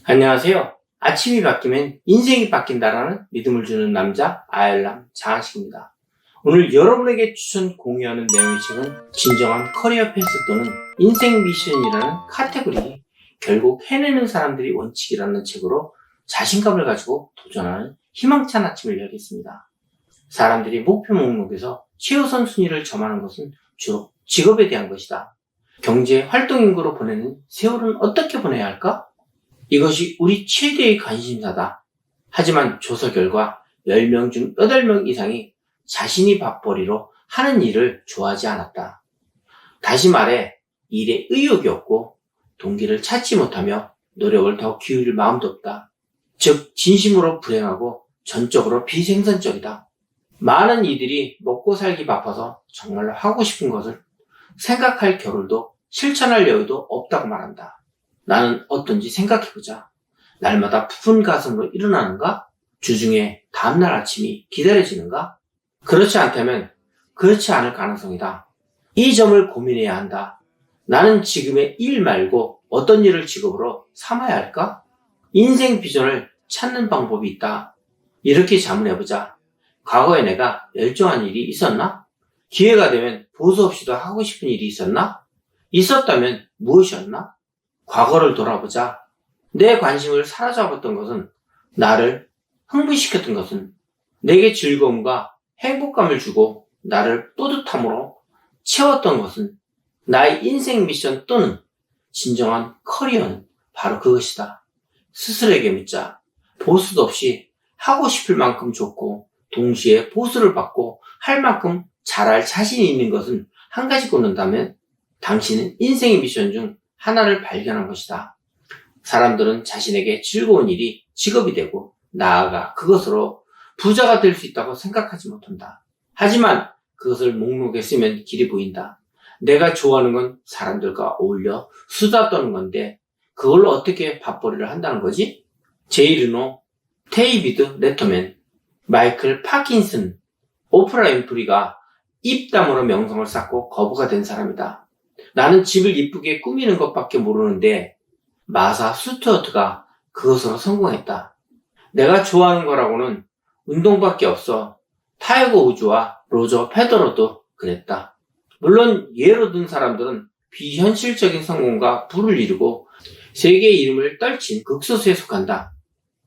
안녕하세요. 아침이 바뀌면 인생이 바뀐다라는 믿음을 주는 남자 아일람 장하식입니다. 오늘 여러분에게 추천 공유하는 내용의 책은 진정한 커리어 패스 또는 인생 미션이라는 카테고리, 결국 해내는 사람들이 원칙이라는 책으로 자신감을 가지고 도전하는 희망찬 아침을 열겠습니다. 사람들이 목표 목록에서 최우선 순위를 점하는 것은 주로 직업에 대한 것이다. 경제 활동 인구로 보내는 세월은 어떻게 보내야 할까? 이것이 우리 최대의 관심사다. 하지만 조사 결과 10명 중 8명 이상이 자신이 밥벌이로 하는 일을 좋아하지 않았다. 다시 말해 일에 의욕이 없고 동기를 찾지 못하며 노력을 더 기울일 마음도 없다. 즉 진심으로 불행하고 전적으로 비생산적이다. 많은 이들이 먹고 살기 바빠서 정말로 하고 싶은 것을 생각할 겨를도 실천할 여유도 없다고 말한다. 나는 어떤지 생각해보자. 날마다 푸른 가슴으로 일어나는가? 주중에 다음날 아침이 기다려지는가? 그렇지 않다면 그렇지 않을 가능성이다. 이 점을 고민해야 한다. 나는 지금의 일 말고 어떤 일을 직업으로 삼아야 할까? 인생 비전을 찾는 방법이 있다. 이렇게 자문해보자. 과거에 내가 열정한 일이 있었나? 기회가 되면 보수 없이도 하고 싶은 일이 있었나? 있었다면 무엇이었나? 과거를 돌아보자. 내 관심을 사로잡았던 것은, 나를 흥분시켰던 것은, 내게 즐거움과 행복감을 주고 나를 뿌듯함으로 채웠던 것은, 나의 인생 미션 또는 진정한 커리어는 바로 그것이다. 스스로에게 묻자. 보수도 없이 하고 싶을 만큼 좋고 동시에 보수를 받고 할 만큼 잘할 자신이 있는 것은 한 가지 꼽는다면 당신은 인생의 미션 중 하나를 발견한 것이다. 사람들은 자신에게 즐거운 일이 직업이 되고 나아가 그것으로 부자가 될 수 있다고 생각하지 못한다. 하지만 그것을 목록에 쓰면 길이 보인다. 내가 좋아하는 건 사람들과 어울려 수다 떠는 건데 그걸로 어떻게 밥벌이를 한다는 거지? 제이 르노, 데이비드 레터맨, 마이클 파킨슨, 오프라 윈프리가 입담으로 명성을 쌓고 거부가 된 사람이다. 나는 집을 이쁘게 꾸미는 것밖에 모르는데 마사 스튜어트가 그것으로 성공했다. 내가 좋아하는 거라고는 운동밖에 없어. 타이거 우즈와 로저 페더러도 그랬다. 물론 예로 든 사람들은 비현실적인 성공과 부를 이루고 세계의 이름을 떨친 극소수에 속한다.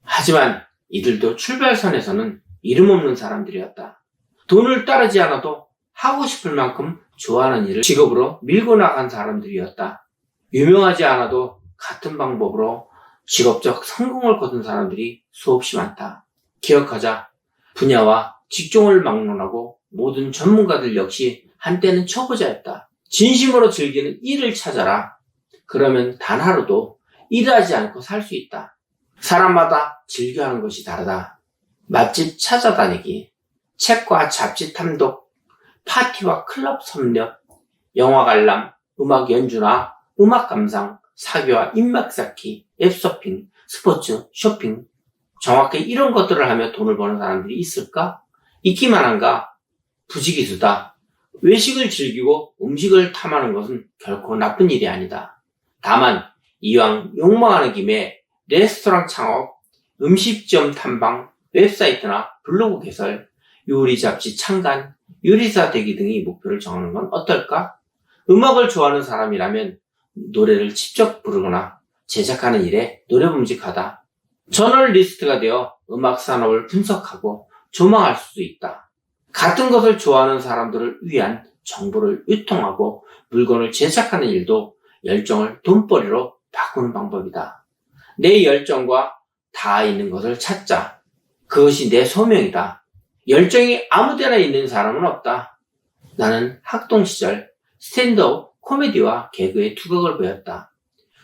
하지만 이들도 출발선에서는 이름 없는 사람들이었다. 돈을 따르지 않아도 하고 싶을 만큼 좋아하는 일을 직업으로 밀고 나간 사람들이었다. 유명하지 않아도 같은 방법으로 직업적 성공을 거둔 사람들이 수없이 많다. 기억하자. 분야와 직종을 막론하고 모든 전문가들 역시 한때는 초보자였다. 진심으로 즐기는 일을 찾아라. 그러면 단 하루도 일하지 않고 살 수 있다. 사람마다 즐겨하는 것이 다르다. 맛집 찾아다니기, 책과 잡지 탐독, 파티와 클럽 섭렵, 영화 관람, 음악 연주나 음악 감상, 사교와 인맥 쌓기, 앱 서핑, 스포츠, 쇼핑. 정확히 이런 것들을 하며 돈을 버는 사람들이 있을까? 있기만 한가? 부지기수다. 외식을 즐기고 음식을 탐하는 것은 결코 나쁜 일이 아니다. 다만 이왕 욕망하는 김에 레스토랑 창업, 음식점 탐방, 웹사이트나 블로그 개설, 요리 잡지 창간, 요리사 되기 등의 목표를 정하는 건 어떨까? 음악을 좋아하는 사람이라면 노래를 직접 부르거나 제작하는 일에 노래범직하다. 저널리스트가 되어 음악 산업을 분석하고 조망할 수도 있다. 같은 것을 좋아하는 사람들을 위한 정보를 유통하고 물건을 제작하는 일도 열정을 돈벌이로 바꾸는 방법이다. 내 열정과 닿아 있는 것을 찾자. 그것이 내 소명이다. 열정이 아무데나 있는 사람은 없다. 나는 학동 시절 스탠드업 코미디와 개그의 두각을 보였다.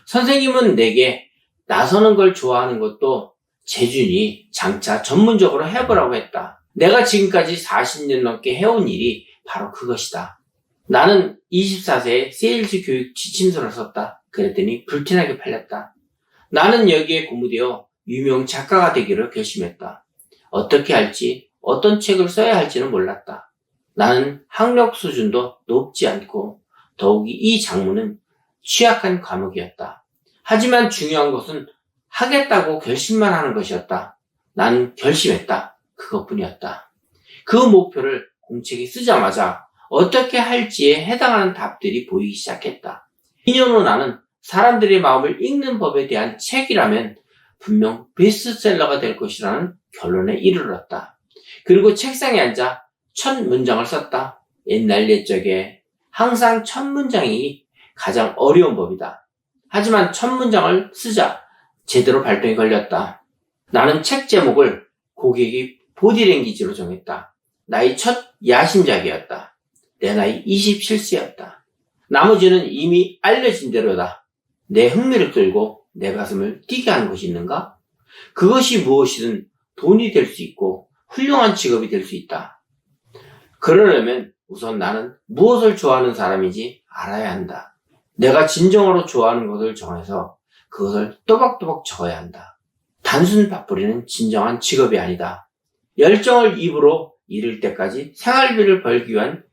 선생님은 내게 나서는 걸 좋아하는 것도 재준이 장차 전문적으로 해보라고 했다. 내가 지금까지 40년 넘게 해온 일이 바로 그것이다. 나는 24세에 세일즈 교육 지침서를 썼다. 그랬더니 불티나게 팔렸다. 나는 여기에 고무되어 유명 작가가 되기로 결심했다. 어떻게 할지, 어떤 책을 써야 할지는 몰랐다. 나는 학력 수준도 높지 않고 더욱이 이 작문은 취약한 과목이었다. 하지만 중요한 것은 하겠다고 결심만 하는 것이었다. 나는 결심했다. 그것뿐이었다. 그 목표를 공책에 쓰자마자 어떻게 할지에 해당하는 답들이 보이기 시작했다. 2년 후 나는 사람들의 마음을 읽는 법에 대한 책이라면 분명 베스트셀러가 될 것이라는 결론에 이르렀다. 그리고 책상에 앉아 첫 문장을 썼다. 옛날 옛적에 항상 첫 문장이 가장 어려운 법이다. 하지만 첫 문장을 쓰자 제대로 발동이 걸렸다. 나는 책 제목을 고객이 보디랭귀지로 정했다. 나의 첫 야심작이었다. 내 나이 27세였다. 나머지는 이미 알려진 대로다. 내 흥미를 끌고 내 가슴을 뛰게 하는 것이 있는가? 그것이 무엇이든 돈이 될 수 있고 훌륭한 직업이 될 수 있다. 그러려면 우선 나는 무엇을 좋아하는 사람인지 알아야 한다. 내가 진정으로 좋아하는 것을 정해서 그것을 또박또박 적어야 한다. 단순 밥벌이는 진정한 직업이 아니다. 열정을 입으로 잃을 때까지 생활비를 벌기 위한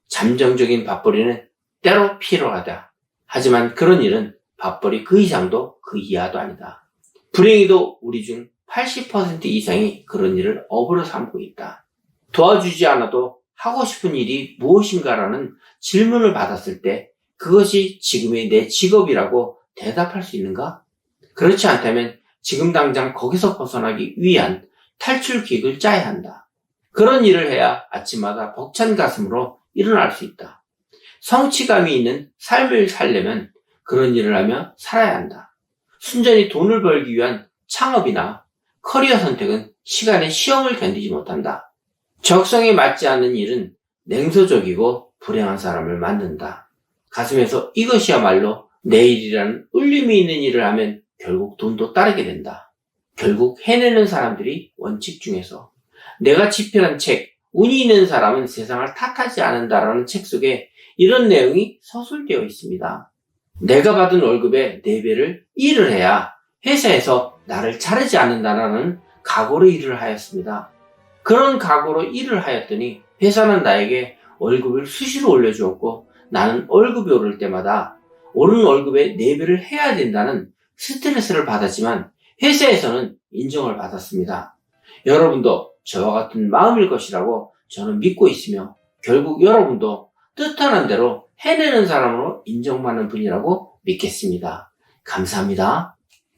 잠정적인 밥벌이는 때로 필요하다. 하지만 그런 일은 밥벌이 그 이상도 그 이하도 아니다. 불행히도 우리 중 80% 이상이 그런 일을 업으로 삼고 있다. 도와주지 않아도 하고 싶은 일이 무엇인가라는 질문을 받았을 때 그것이 지금의 내 직업이라고 대답할 수 있는가? 그렇지 않다면 지금 당장 거기서 벗어나기 위한 탈출 기획을 짜야 한다. 그런 일을 해야 아침마다 벅찬 가슴으로 일어날 수 있다. 성취감이 있는 삶을 살려면 그런 일을 하며 살아야 한다. 순전히 돈을 벌기 위한 창업이나 커리어 선택은 시간의 시험을 견디지 못한다. 적성에 맞지 않는 일은 냉소적이고 불행한 사람을 만든다. 가슴에서 이것이야말로 내 일이라는 울림이 있는 일을 하면 결국 돈도 따르게 된다. 결국 해내는 사람들이 원칙 중에서 내가 집필한 책, 운이 있는 사람은 세상을 탓하지 않는다라는 책 속에 이런 내용이 서술되어 있습니다. 내가 받은 월급의 4배를 일을 해야 회사에서 나를 자르지 않는다라는 각오로 일을 하였습니다. 그런 각오로 일을 하였더니 회사는 나에게 월급을 수시로 올려주었고 나는 월급이 오를 때마다 오른 월급의 4배를 해야 된다는 스트레스를 받았지만 회사에서는 인정을 받았습니다. 여러분도 저와 같은 마음일 것이라고 저는 믿고 있으며 결국 여러분도 뜻하는 대로 해내는 사람으로 인정받는 분이라고 믿겠습니다. 감사합니다.